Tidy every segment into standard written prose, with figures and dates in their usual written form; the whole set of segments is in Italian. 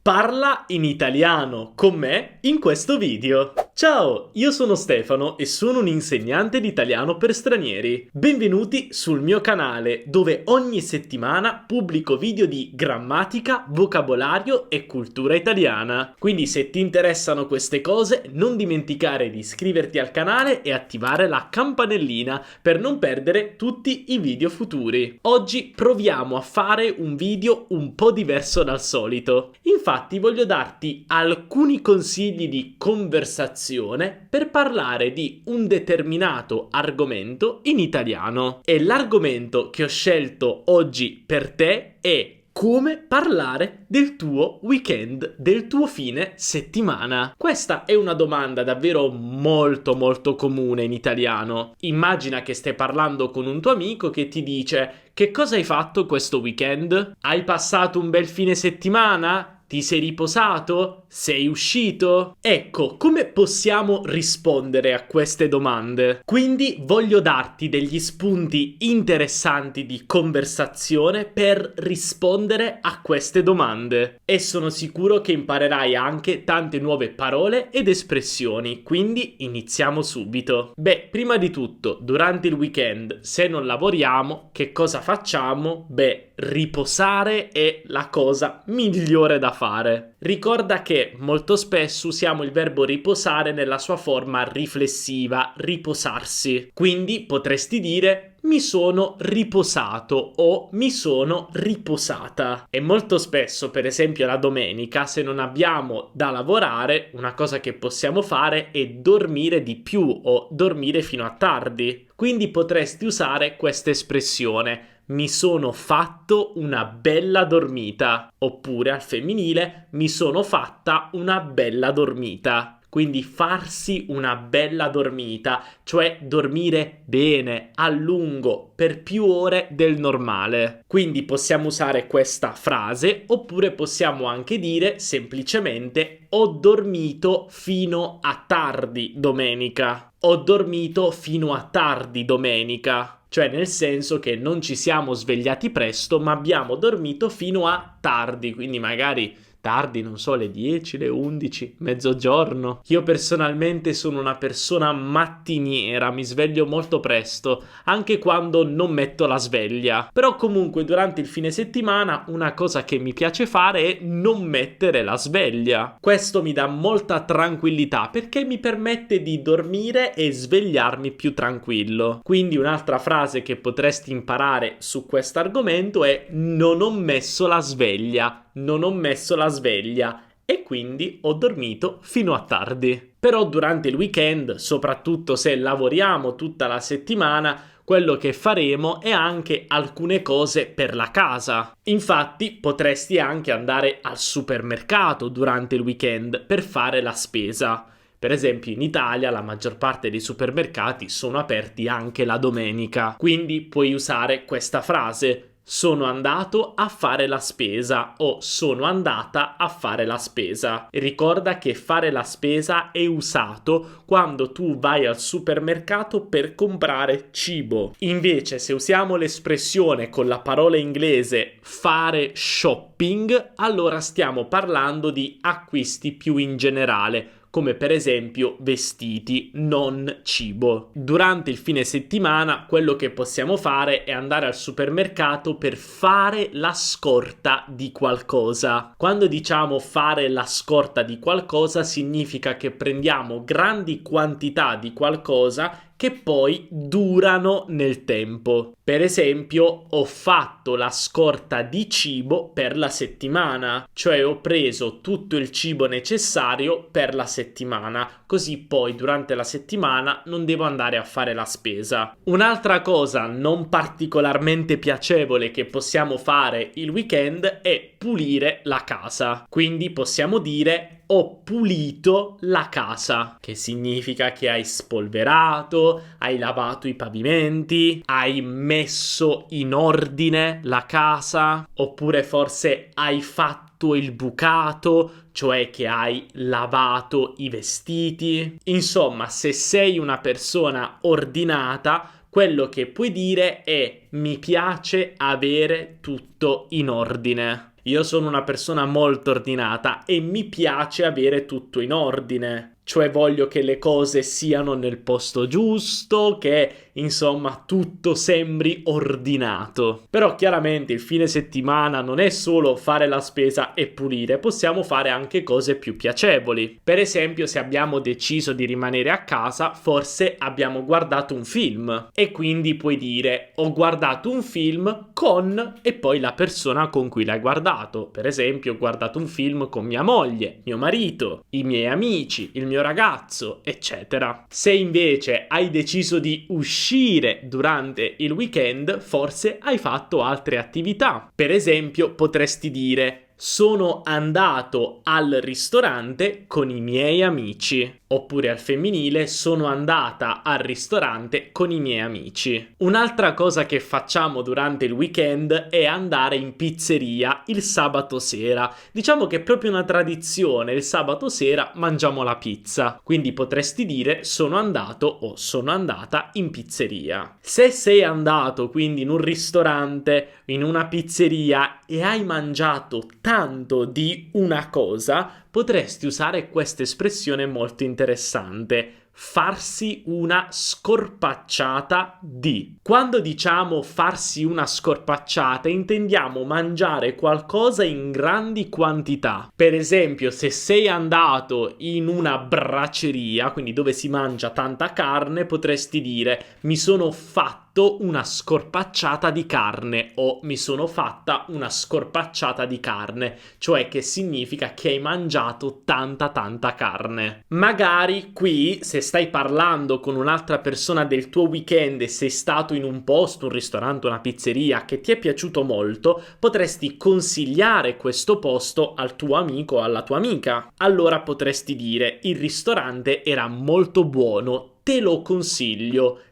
Parla in italiano con me in questo video. Ciao, io sono Stefano e sono un insegnante di italiano per stranieri. Benvenuti sul mio canale dove ogni settimana pubblico video di grammatica, vocabolario e cultura italiana. Quindi se ti interessano queste cose non dimenticare di iscriverti al canale e attivare la campanellina per non perdere tutti i video futuri. Oggi proviamo a fare un video un po' diverso dal solito. Infatti voglio darti alcuni consigli di conversazione per parlare di un determinato argomento in italiano. E l'argomento che ho scelto oggi per te è come parlare del tuo weekend, del tuo fine settimana. Questa è una domanda davvero molto comune in italiano. Immagina che stai parlando con un tuo amico che ti dice: che cosa hai fatto questo weekend? Hai passato un bel fine settimana? Ti sei riposato? Sei uscito? Ecco, come possiamo rispondere a queste domande? Quindi voglio darti degli spunti interessanti di conversazione per rispondere a queste domande. E sono sicuro che imparerai anche tante nuove parole ed espressioni, quindi iniziamo subito. Beh, prima di tutto, durante il weekend, se non lavoriamo, che cosa facciamo? Beh, riposare è la cosa migliore da fare. Ricorda che molto spesso usiamo il verbo riposare nella sua forma riflessiva, riposarsi. Quindi potresti dire: mi sono riposato o mi sono riposata. E molto spesso, per esempio la domenica, se non abbiamo da lavorare, una cosa che possiamo fare è dormire di più o dormire fino a tardi. Quindi potresti usare questa espressione: mi sono fatto una bella dormita, oppure al femminile mi sono fatta una bella dormita. Quindi farsi una bella dormita, cioè dormire bene, a lungo, per più ore del normale. Quindi possiamo usare questa frase, oppure possiamo anche dire semplicemente: ho dormito fino a tardi domenica. Ho dormito fino a tardi domenica. Cioè nel senso che non ci siamo svegliati presto, ma abbiamo dormito fino a tardi, quindi magari tardi, non so, le 10, le 11, mezzogiorno. Io personalmente sono una persona mattiniera, mi sveglio molto presto, anche quando non metto la sveglia. Però comunque durante il fine settimana una cosa che mi piace fare è non mettere la sveglia. Questo mi dà molta tranquillità perché mi permette di dormire e svegliarmi più tranquillo. Quindi un'altra frase che potresti imparare su questo argomento è: non ho messo la sveglia. Non ho messo la sveglia e quindi ho dormito fino a tardi. Però durante il weekend, soprattutto se lavoriamo tutta la settimana, quello che faremo è anche alcune cose per la casa. Infatti potresti anche andare al supermercato durante il weekend per fare la spesa. Per esempio in Italia la maggior parte dei supermercati sono aperti anche la domenica, quindi puoi usare questa frase: sono andato a fare la spesa o sono andata a fare la spesa. E ricorda che fare la spesa è usato quando tu vai al supermercato per comprare cibo. Invece se usiamo l'espressione con la parola inglese fare shopping, allora stiamo parlando di acquisti più in generale, come per esempio vestiti, non cibo. Durante il fine settimana quello che possiamo fare è andare al supermercato per fare la scorta di qualcosa. Quando diciamo fare la scorta di qualcosa significa che prendiamo grandi quantità di qualcosa che poi durano nel tempo. Per esempio, ho fatto la scorta di cibo per la settimana, cioè ho preso tutto il cibo necessario per la settimana, così poi durante la settimana non devo andare a fare la spesa. Un'altra cosa non particolarmente piacevole che possiamo fare il weekend è pulire la casa. Quindi possiamo dire: ho pulito la casa, che significa che hai spolverato, hai lavato i pavimenti, hai messo in ordine la casa, oppure forse hai fatto il bucato, cioè che hai lavato i vestiti. Insomma, se sei una persona ordinata, quello che puoi dire è: mi piace avere tutto in ordine. io sono una persona molto ordinata e mi piace avere tutto in ordine. Cioè voglio che le cose siano nel posto giusto, che insomma tutto sembri ordinato. Però chiaramente il fine settimana non è solo fare la spesa e pulire, possiamo fare anche cose più piacevoli. Per esempio, se abbiamo deciso di rimanere a casa, forse abbiamo guardato un film e quindi puoi dire ho guardato un film con e poi la persona con cui l'hai guardato. Per esempio, ho guardato un film con mia moglie, mio marito, i miei amici, il mio ragazzo, eccetera. Se invece hai deciso di uscire durante il weekend, forse hai fatto altre attività. Per esempio, potresti dire sono andato al ristorante con i miei amici. Oppure al femminile, sono andata al ristorante con i miei amici. Un'altra cosa che facciamo durante il weekend è andare in pizzeria il sabato sera. Diciamo che è proprio una tradizione, il sabato sera mangiamo la pizza. Quindi potresti dire sono andato o sono andata in pizzeria. Se sei andato quindi in un ristorante, in una pizzeria e hai mangiato tanto di una cosa, potresti usare questa espressione molto interessante: farsi una scorpacciata di. Quando diciamo farsi una scorpacciata, intendiamo mangiare qualcosa in grandi quantità. Per esempio, se sei andato in una braceria, quindi dove si mangia tanta carne, potresti dire mi sono fatto una scorpacciata di carne o mi sono fatta una scorpacciata di carne, cioè che significa che hai mangiato tanta carne. Magari qui, se stai parlando con un'altra persona del tuo weekend e sei stato in un posto, un ristorante, una pizzeria che ti è piaciuto molto, potresti consigliare questo posto al tuo amico o alla tua amica. Allora potresti dire il ristorante era molto buono, te lo consiglio,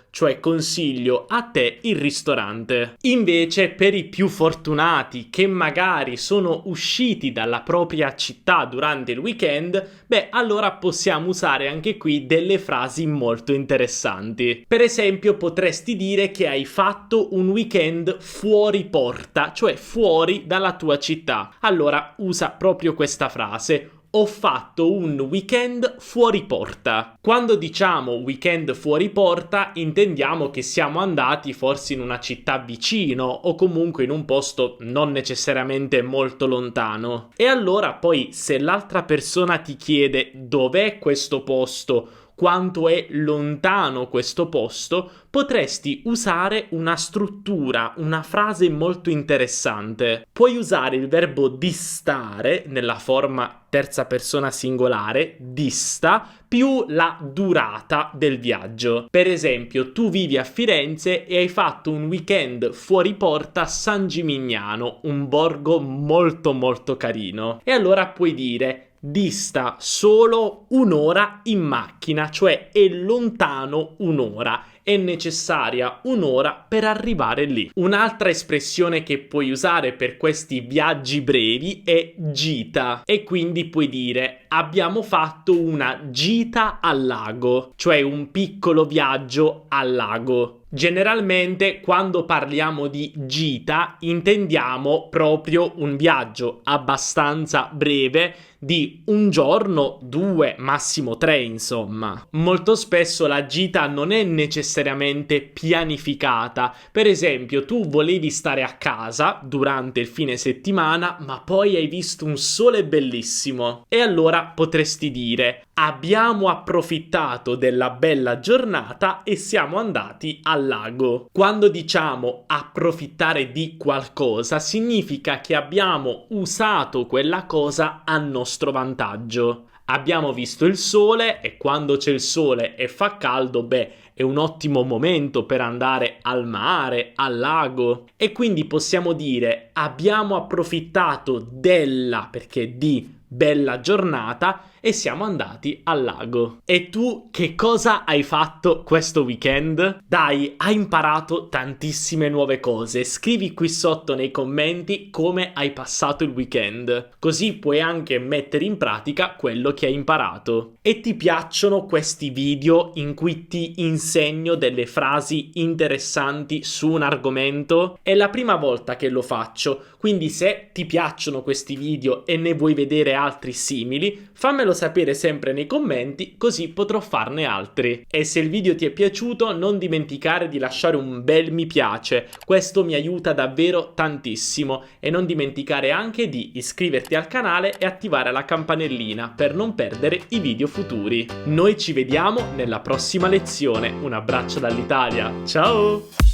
cioè consiglio a te il ristorante. Invece, per i più fortunati che magari sono usciti dalla propria città durante il weekend, allora possiamo usare anche qui delle frasi molto interessanti. Per esempio, potresti dire che hai fatto un weekend fuori porta, cioè fuori dalla tua città. Allora usa proprio questa frase: ho fatto un weekend fuori porta. Quando diciamo weekend fuori porta, intendiamo che siamo andati forse in una città vicino o comunque in un posto non necessariamente molto lontano. E allora poi, se l'altra persona ti chiede dov'è questo posto, quanto è lontano questo posto, potresti usare una struttura, una frase molto interessante. Puoi usare il verbo distare nella forma terza persona singolare, dista, più la durata del viaggio. Per esempio, tu vivi a Firenze e hai fatto un weekend fuori porta a San Gimignano, un borgo molto carino. E allora puoi dire dista solo un'ora in macchina, cioè è lontano un'ora, è necessaria un'ora per arrivare lì. Un'altra espressione che puoi usare per questi viaggi brevi è gita, e quindi puoi dire abbiamo fatto una gita al lago, cioè un piccolo viaggio al lago. Generalmente quando parliamo di gita intendiamo proprio un viaggio abbastanza breve di un giorno, 2, massimo 3, insomma. Molto spesso la gita non è necessariamente pianificata. Per esempio, tu volevi stare a casa durante il fine settimana, ma poi hai visto un sole bellissimo. E allora potresti dire abbiamo approfittato della bella giornata e siamo andati al lago. Quando diciamo approfittare di qualcosa, significa che abbiamo usato quella cosa a nostro vantaggio. Abbiamo visto il sole e quando c'è il sole e fa caldo, è un ottimo momento per andare al mare, al lago. E quindi possiamo dire abbiamo approfittato della, perché di bella giornata, e siamo andati al lago. E tu che cosa hai fatto questo weekend? Dai, hai imparato tantissime nuove cose. Scrivi qui sotto nei commenti come hai passato il weekend, così puoi anche mettere in pratica quello che hai imparato. E ti piacciono questi video in cui ti insegno delle frasi interessanti su un argomento? È la prima volta che lo faccio, quindi se ti piacciono questi video e ne vuoi vedere altri simili, fammelo sapere sempre nei commenti, così potrò farne altri. E se il video ti è piaciuto, non dimenticare di lasciare un bel mi piace, questo mi aiuta davvero tantissimo, e non dimenticare anche di iscriverti al canale e attivare la campanellina per non perdere i video futuri. Noi ci vediamo nella prossima lezione. Un abbraccio dall'Italia, ciao!